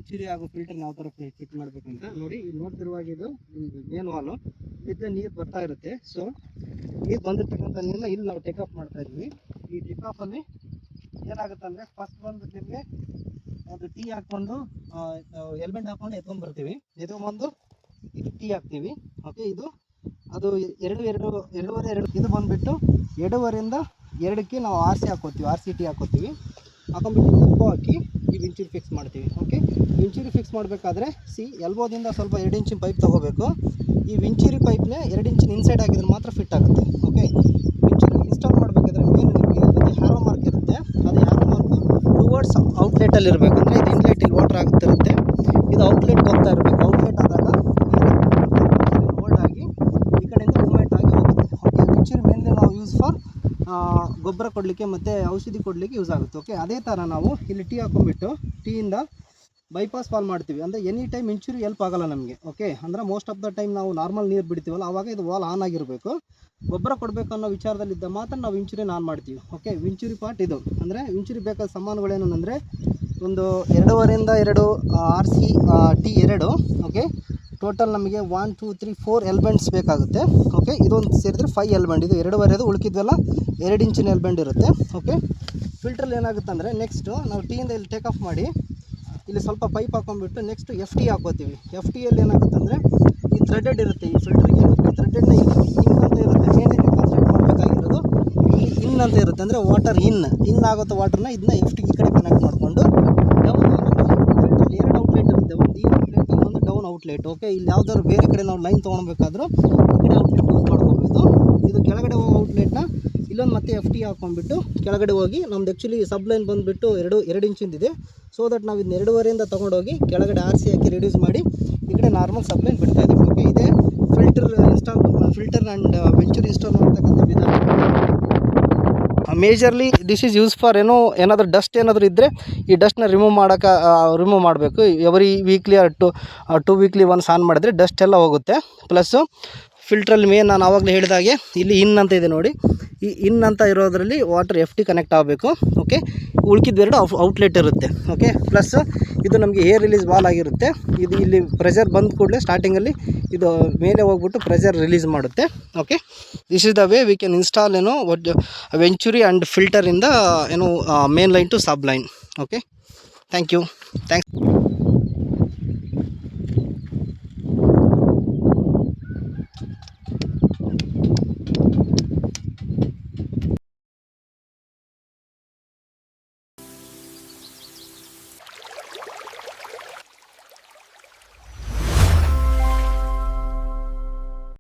Venturi ಹಾಗೂ filter ಯಾವ ಥರ ಫಿಟ್ ಮಾಡಬೇಕಂತ ನೋಡಿ. ಇಲ್ಲಿ ನೋಡ್ತಿರುವಾಗ ಇದು ಮೇನ್ ವಾಲು ಇದ್ದ ನೀರು ಬರ್ತಾ ಇರುತ್ತೆ. ಸೊ ನೀರು ಬಂದಿರ್ತಕ್ಕಂಥ ನೀರನ್ನ ಇಲ್ಲಿ ನಾವು ಟೇಕ್ ಆಫ್ ಮಾಡ್ತಾ ಇದ್ವಿ. ಈ ಟೇಕ್ ಆಫಲ್ಲಿ ಏನಾಗುತ್ತೆ ಅಂದರೆ ಫಸ್ಟ್ ಬಂದು ನಿಮಗೆ ಅದು ಟೀ ಹಾಕ್ಕೊಂಡು ಹೆಲ್ಮೆಟ್ ಹಾಕೊಂಡು ಎತ್ಕೊಂಡ್ಬರ್ತೀವಿ. ಎತ್ಕೊಂಡ್ಬಂದು ಇದು ಟೀ ಹಾಕ್ತೀವಿ. ಓಕೆ, ಇದು ಅದು ಎರಡೂವರೆ ಇದು ಬಂದುಬಿಟ್ಟು 2.5ರಿಂದ 2ಕ್ಕೆ ನಾವು RC ಹಾಕೋತೀವಿ, RCT ಹಾಕೋತೀವಿ. ಹಾಕೊಂಡ್ಬಿಟ್ಟು ಎಲ್ಬೋ ಹಾಕಿ ಈ ವೆಂಚುರಿ ಫಿಕ್ಸ್ ಮಾಡ್ತೀವಿ. ಓಕೆ, ವೆಂಚುರಿ ಫಿಕ್ಸ್ ಮಾಡಬೇಕಾದ್ರೆ ಎಲ್ಬೋದಿಂದ ಸ್ವಲ್ಪ 2 ಇಂಚಿನ ಪೈಪ್ ತೊಗೋಬೇಕು. ಈ ವೆಂಚುರಿ ಪೈಪ್ನೇ 2 ಇಂಚಿನ ಇನ್ಸೈಡ್ ಹಾಕಿದ್ರೆ ಮಾತ್ರ ಫಿಟ್ ಆಗುತ್ತೆ. ಓಕೆ, ವೆಂಚುರಿ ಇನ್ಸ್ಟಾಲ್ ಮಾಡಬೇಕಾದ್ರೆ ಮೇನ್ ನಿಮಗೆ ಒಂದು ಹ್ಯಾರೋ ಮಾರ್ಕ್ ಇರುತ್ತೆ. ಅದು ಹ್ಯಾರೋ ಮಾರ್ಕು ಟುವರ್ಡ್ಸ್ ಔಟ್ಲೆಟಲ್ಲಿ ಇರಬೇಕು. ಅಂದರೆ ಇದು ಇನ್ಲೆಟ್ ಇಲ್ಲಿ ವಾಟರ್ ಆಗುತ್ತಿರುತ್ತೆ, ಇದು ಔಟ್ಲೆಟ್ಗೆ ಹೋಗ್ತಾ ಇರಬೇಕು. ಔಟ್ಲೆಟ್ ಆದಾಗ ಹೋಲ್ಡ್ ಆಗಿ ಈ ಕಡೆಯಿಂದ ಮೂವ್ಮೆಂಟ್ ಆಗಿ ಹೋಗುತ್ತೆ. ಓಕೆ, ವೆಂಚುರಿ ಮೇನ್ಲಿ ನಾವು ಯೂಸ್ ಫಾರ್ ಗೊಬ್ಬರ ಕೊಡಲಿಕ್ಕೆ ಮತ್ತು ಔಷಧಿ ಕೊಡಲಿಕ್ಕೆ ಯೂಸ್ ಆಗುತ್ತೆ. ಓಕೆ, ಅದೇ ಥರ ನಾವು ಇಲ್ಲಿ ಟೀ ಹಾಕೊಂಡ್ಬಿಟ್ಟು ಟೀಯಿಂದ ಬೈಪಾಸ್ ವಾಲ್ ಮಾಡ್ತೀವಿ. ಅಂದರೆ ಎನಿ ಟೈಮ್ ವೆಂಚುರಿ ಹೆಲ್ಪ್ ಆಗೋಲ್ಲ ನಮಗೆ. ಓಕೆ, ಅಂದರೆ ಮೋಸ್ಟ್ ಆಫ್ ದ ಟೈಮ್ ನಾವು ನಾರ್ಮಲ್ ನೀರು ಬಿಡ್ತೀವಲ್ಲ, ಆವಾಗ ಇದು ವಾಲ್ ಆನ್ ಆಗಿರಬೇಕು. ಗೊಬ್ಬರ ಕೊಡಬೇಕು ಅನ್ನೋ ವಿಚಾರದಲ್ಲಿದ್ದ ಮಾತ್ರ ನಾವು ವೆಂಚುರಿನ ಆನ್ ಮಾಡ್ತೀವಿ. ಓಕೆ, ವೆಂಚುರಿ ಪಾರ್ಟ್ ಇದು. ಅಂದರೆ ವೆಂಚುರಿ ಬೇಕಾದ ಸಾಮಾನುಗಳೇನೆಂದರೆ ಒಂದು 2.5ರಿಂದ 2 RC T2. ಓಕೆ, ಟೋಟಲ್ ನಮಗೆ 1 2 3 4 ಎಲ್ಬೆಂಡ್ಸ್ ಬೇಕಾಗುತ್ತೆ. ಓಕೆ, ಇದೊಂದು ಸೇರಿದ್ರೆ 5 ಎಲ್ಬೆಂಡ್. ಇದು 2.5 ಉಳ್ಕಿದ್ವೆಲ್ಲ 2 ಇಂಚಿನ ಎಲ್ಬೆಂಡ್ ಇರುತ್ತೆ. ಓಕೆ, ಫಿಲ್ಟ್ರಲ್ಲಿ ಏನಾಗುತ್ತೆ ಅಂದರೆ ನೆಕ್ಸ್ಟು ನಾವು ಟೀಯಿಂದ ಇಲ್ಲಿ ಟೇಕ್ ಆಫ್ ಮಾಡಿ ಇಲ್ಲಿ ಸ್ವಲ್ಪ ಪೈಪ್ ಹಾಕೊಂಡ್ಬಿಟ್ಟು ನೆಕ್ಸ್ಟ್ FT ಹಾಕೋತೀವಿ. FTಯಲ್ಲಿ ಏನಾಗುತ್ತೆ ಅಂದರೆ ಈ ಥ್ರೆಡೆಡ್ ಇರುತ್ತೆ. ಈ ಫಿಲ್ಟ್ರಿಗೆ ಈ ಥ್ರೆಡೆಡ್ನ ಇನ್ ಅಂತ ಇರುತ್ತೆ. ಮೇಲೆ ನೀವು ಕಾನ್ಸಂಟ್ರೇಟ್ ಮಾಡಬೇಕಾಗಿರೋದು ಇಲ್ಲಿ ಇನ್ ಅಂತ ಇರುತ್ತೆ. ಅಂದರೆ ವಾಟರ್ ಇನ್ ಆಗುತ್ತೋ ವಾಟರ್ನ ಇದನ್ನ FT ಈ ಕಡೆ ಕನೆಕ್ಟ್ ಮಾಡಿಕೊಂಡು ಡೌನ್ ಫಿಲ್ಟ್ರಲ್ಲಿ 2 ಔಟ್ಲೆಟ್ ಇರುತ್ತೆ. ಒಂದು ಈ ಔಟ್ಲೆಟ್, ಇನ್ನೊಂದು ಡೌನ್ ಔಟ್ಲೆಟ್. ಓಕೆ, ಇಲ್ಲಿ ಯಾವ್ದಾದ್ರು ಬೇರೆ ಕಡೆ ನಾವು ಲೈನ್ ತೊಗೊಳ್ಬೇಕಾದ್ರೂ ಈ ಕಡೆ ಔಟ್ಲೆಟ್ ಯೂಸ್ ಮಾಡ್ಕೋಬೋದು. ಇದು ಕೆಳಗಡೆ ಹೋಗೋ ಔಟ್ಲೆಟ್ನ ಇಲ್ಲೊಂದು ಮತ್ತೆ FT ಹಾಕೊಂಡ್ಬಿಟ್ಟು ಕೆಳಗಡೆ ಹೋಗಿ ನಮ್ದು ಆ್ಯಕ್ಚುಲಿ ಸಬ್ ಲೈನ್ ಬಂದುಬಿಟ್ಟು 2 ಇಂಚಿಂದಿದೆ. ಸೊ ದಟ್ ನಾವು ಇದನ್ನ 2.5ರಿಂದ ತೊಗೊಂಡೋಗಿ ಕೆಳಗಡೆ RC ಹಾಕಿ ರಿಡ್ಯೂಸ್ ಮಾಡಿ ಈ ಕಡೆ ನಾರ್ಮಲ್ ಸಬ್ ಲೈನ್ ಬಿಡ್ತಾ ಇದ್ದೀವಿ. ಓಕೆ, ಇದೇ ಫಿಲ್ಟರ್ ಆ್ಯಂಡ್ ವೆಂಚುರಿ ಇನ್ಸ್ಟಾಲ್ ಮಾಡ್ತಕ್ಕಂಥ ವಿಧಾನ. Majorly this is use for ಏನಾದರೂ ಡಸ್ಟ್ ಏನಾದರೂ ಇದ್ದರೆ ಈ ಡಸ್ಟ್ನ ರಿಮೂವ್ ಮಾಡಬೇಕು. Every weekly or 2 weekly once on ಮಾಡಿದ್ರೆ ಡಸ್ಟ್ ಎಲ್ಲ ಹೋಗುತ್ತೆ. ಪ್ಲಸ್ಸು ಫಿಲ್ಟ್ರಲ್ಲಿ ಮೇನ್ ನಾನು ಆವಾಗಲೇ ಹೇಳಿದಾಗೆ ಇಲ್ಲಿ ಇನ್ ಅಂತ ಇದೆ ನೋಡಿ. ಈ ಇನ್ ಅಂತ ಇರೋದರಲ್ಲಿ ವಾಟರ್ FT ಕನೆಕ್ಟ್ ಆಗಬೇಕು. ಓಕೆ, ಉಳ್ಕಿದ್ದು 2 ಔಟ್ಲೆಟ್ ಇರುತ್ತೆ. ಓಕೆ, ಪ್ಲಸ್ ಇದು ನಮಗೆ ಏರ್ ರಿಲೀಸ್ ವಾಲ್ ಆಗಿರುತ್ತೆ. ಇದು ಇಲ್ಲಿ ಪ್ರೆಷರ್ ಬಂದ ಕೂಡಲೇ ಸ್ಟಾರ್ಟಿಂಗಲ್ಲಿ ಇದು ಮೇಲೆ ಹೋಗ್ಬಿಟ್ಟು ಪ್ರೆಷರ್ ರಿಲೀಸ್ ಮಾಡುತ್ತೆ. Okay, this is the way we can install venturi and ಫಿಲ್ಟರಿಂದ main line to sub line. Okay, thank you.